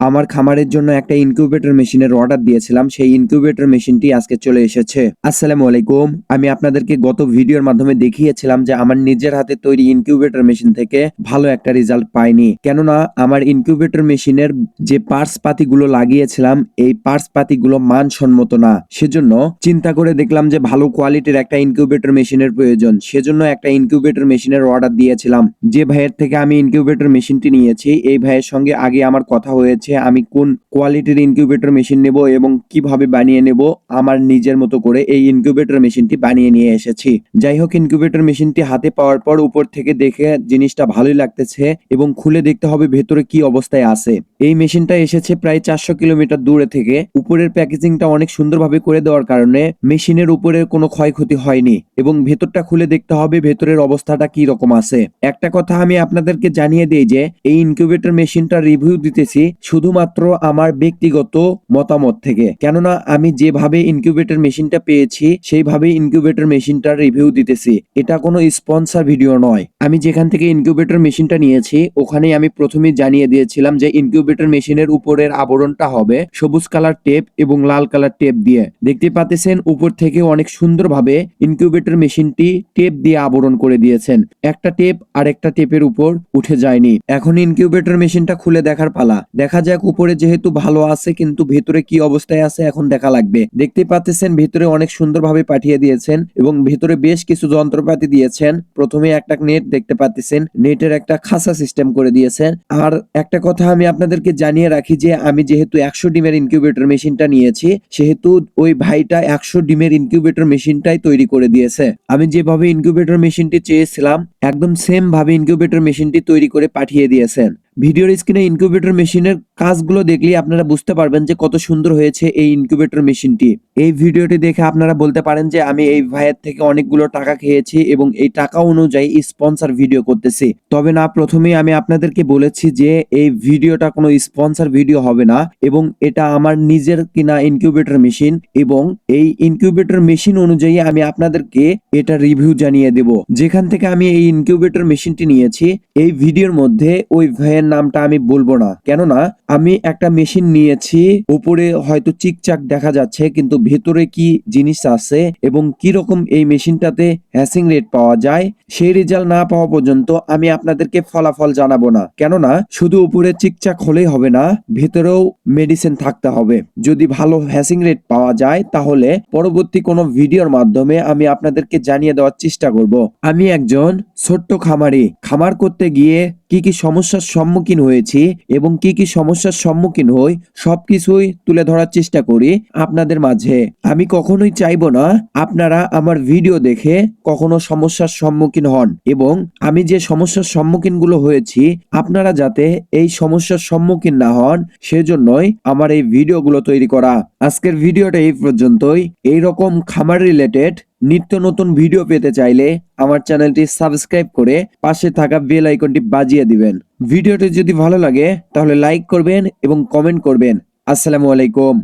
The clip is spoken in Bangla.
আমার খামারের জন্য একটা ইনকিউবেটর মেশিনের অর্ডার দিয়েছিলাম, সেই ইনকিউবেটর মেশিনটি আজকে চলে এসেছে। আসসালামু আলাইকুম। আমি আপনাদেরকে গত ভিডিওর মাধ্যমে দেখিয়েছিলাম যে আমার নিজের হাতে তৈরি ইনকিউবেটর মেশিন থেকে ভালো একটা রেজাল্ট পাইনি, কেননা আমার ইনকিউবেটর মেশিনের যে পার্টস পাতিগুলো লাগিয়েছিলাম এই পার্টস পাতিগুলো মানসম্মত না। সেজন্য চিন্তা করে দেখলাম যে ভালো কোয়ালিটির একটা ইনকিউবেটর মেশিনের প্রয়োজন। সেজন্য একটা ইনকিউবেটর মেশিনের অর্ডার দিয়েছিলাম। যে ভাইয়ের থেকে আমি ইনকিউবেটর মেশিনটি নিয়েছি এই ভাইয়ের সঙ্গে আগে আমার কথা হয়েছে আমি কোন কোয়ালিটির ইনকিউবেটর মেশিন নেব এবং কিভাবে বানিয়ে নেব। আমার নিজের মতো করে এই ইনকিউবেটর মেশিনটি বানিয়ে নিয়ে এসেছি। যাই হোক, ইনকিউবেটর মেশিনটি হাতে পাওয়ার পর উপর থেকে দেখে জিনিসটা ভালোই লাগতেছে এবং খুলে দেখতে হবে ভেতরে কি অবস্থায় আছে। এই মেশিনটা এসেছে প্রায় 400 কিলোমিটার দূরে থেকে। উপরের প্যাকেজিংটা অনেক সুন্দরভাবে করে দেওয়ার কারণে মেশিনের উপরে কোনো ক্ষয়ক্ষতি হয়নি এবং ভেতরটা খুলে দেখতে হবে ভেতরের অবস্থাটা কি রকম আছে। একটা কথা আমি আপনাদেরকে জানিয়ে দিই যে এই ইনকিউবেটর মেশিনটা রিভিউ দিতেছি শুধুমাত্র আমার ব্যক্তিগত মতামত থেকে, কেননা আমি যেভাবে ইনকিউবেটর মেশিনটা পেয়েছি সেইভাবে ইনকিউবেটর মেশিনটার রিভিউ দিতেছি। এটা কোনো স্পন্সর ভিডিও নয়। আমি যেখান থেকে ইনকিউবেটর মেশিনটা নিয়েছি ওখানেই আমি প্রথমেই জানিয়ে দিয়েছিলাম যে ইনকিউবেটর মেশিনের উপরের আবরণটা হবে সবুজ কালার টেপ এবং লাল কালার টেপ দিয়ে। দেখতে পাচ্ছেন উপর থেকে অনেক সুন্দরভাবে ইনকিউবেটর মেশিনটি টেপ দিয়ে আবরণ করে দিয়েছেন। একটা টেপ আর একটা টেপের উপর উঠে যায়নি। এখন ইনকিউবেটর মেশিনটা খুলে দেখার পালা। দেখা যাক উপরে যেহেতু ভালো আছে কিন্তু ভেতরে কি অবস্থায় আছে এখন দেখা লাগবে। দেখতে পাচ্ছেন ভেতরে অনেক সুন্দরভাবে পাঠিয়ে দিয়েছেন এবং ভেতরে বেশ কিছু যন্ত্রপাতি দিয়েছেন। প্রথমে একটা নেট দেখতে পাচ্ছেন, নেটের একটা খাঁচা সিস্টেম করে দিয়েছেন। আর একটা কথা আমি আপনাদেরকে জানিয়ে রাখি যে আমি যেহেতু 100 ডিমের ইনকিউবেটর মেশিনটা নিয়েছি সেহেতু ওই ভাইটা 100 ডিমের ইনকিউবেটর মেশিনটাই তৈরি করে দিয়েছে। আমি যেভাবে ইনকিউবেটর মেশিনটি চেয়েছিলাম একদম সেম ভাবে ইনকিউবেটর মেশিনটি তৈরি করে পাঠিয়ে দিয়েছেন। ভিডিওর স্ক্রিনে ইনকিউবেটর মেশিনের কাজগুলো দেখলেই আপনারা বুঝতে পারবেন যে কত সুন্দর হয়েছে এই ইনকিউবেটর মেশিনটি। এই ভিডিওটি দেখে আপনারা বলতে পারেন যে আমি এই ভাইয়ের থেকে অনেকগুলো টাকা খেয়েছি এবং এই টাকা অনুযায়ী স্পন্সর ভিডিও করতেছি। তবে না, প্রথমেই আমি আপনাদেরকে বলেছি যে এই ভিডিওটা কোনো স্পন্সর ভিডিও হবে না এবং এটা আমার নিজের কিনা ইনকিউবেটর মেশিন এবং এই ইনকিউবেটর মেশিন অনুযায়ী আমি আপনাদেরকে এটা রিভিউ জানিয়ে দেব। যেখান থেকে আমি এই ইনকিউবেটর মেশিনটি নিয়েছি এই ভিডিওর মধ্যে ওই ভাইয়ের নামটা আমি বলবো না, কেননা আমি একটা মেশিন নিয়েছি উপরে হয়তো চিকচাক দেখা যাচ্ছে কিন্তু ভেতরে কি জিনিস আছে এবং কি রকম এই মেশিনটাতে হ্যাসিং রেট পাওয়া যায় সেই রেজাল্ট না পাওয়া পর্যন্ত আমি আপনাদেরকে ফলাফল জানাবো না। কেননা শুধু উপরে চিকচাক হলেই হবে না, ভেতরেও মেডিসিন থাকতে হবে। যদি ভালো হ্যাসিং রেট পাওয়া যায় তাহলে পরবর্তী কোনো ভিডিওর মাধ্যমে আমি আপনাদেরকে জানিয়ে দেওয়ার চেষ্টা করব। আমি একজন ছোট্ট খামারি, খামার করতে গিয়ে কি কি সমস্যার সম্মুখীন হয়েছি এবং কি কি সমস্যার সম্মুখীন হই সবকিছুই তুলে ধরার চেষ্টা করি আপনাদের মাঝে। আমি কখনোই চাইবো না আপনারা আমার ভিডিও দেখে কখনো সমস্যার সম্মুখীন হন এবং আমি যে সমস্যার সম্মুখীন গুলো হয়েছি আপনারা যাতে এই সমস্যার সম্মুখীন না হন সেজন্যই আমার এই ভিডিওগুলো তৈরি করা। আজকের ভিডিওটা এই পর্যন্তই। এইরকম খামার রিলেটেড নিত্য নতুন ভিডিও পেতে চাইলে আমার চ্যানেলটি সাবস্ক্রাইব করে পাশে থাকা বেল আইকনটি বাজিয়ে দিবেন। ভিডিওটি যদি ভালো লাগে তাহলে লাইক করবেন এবং কমেন্ট করবেন। আসসালামু আলাইকুম।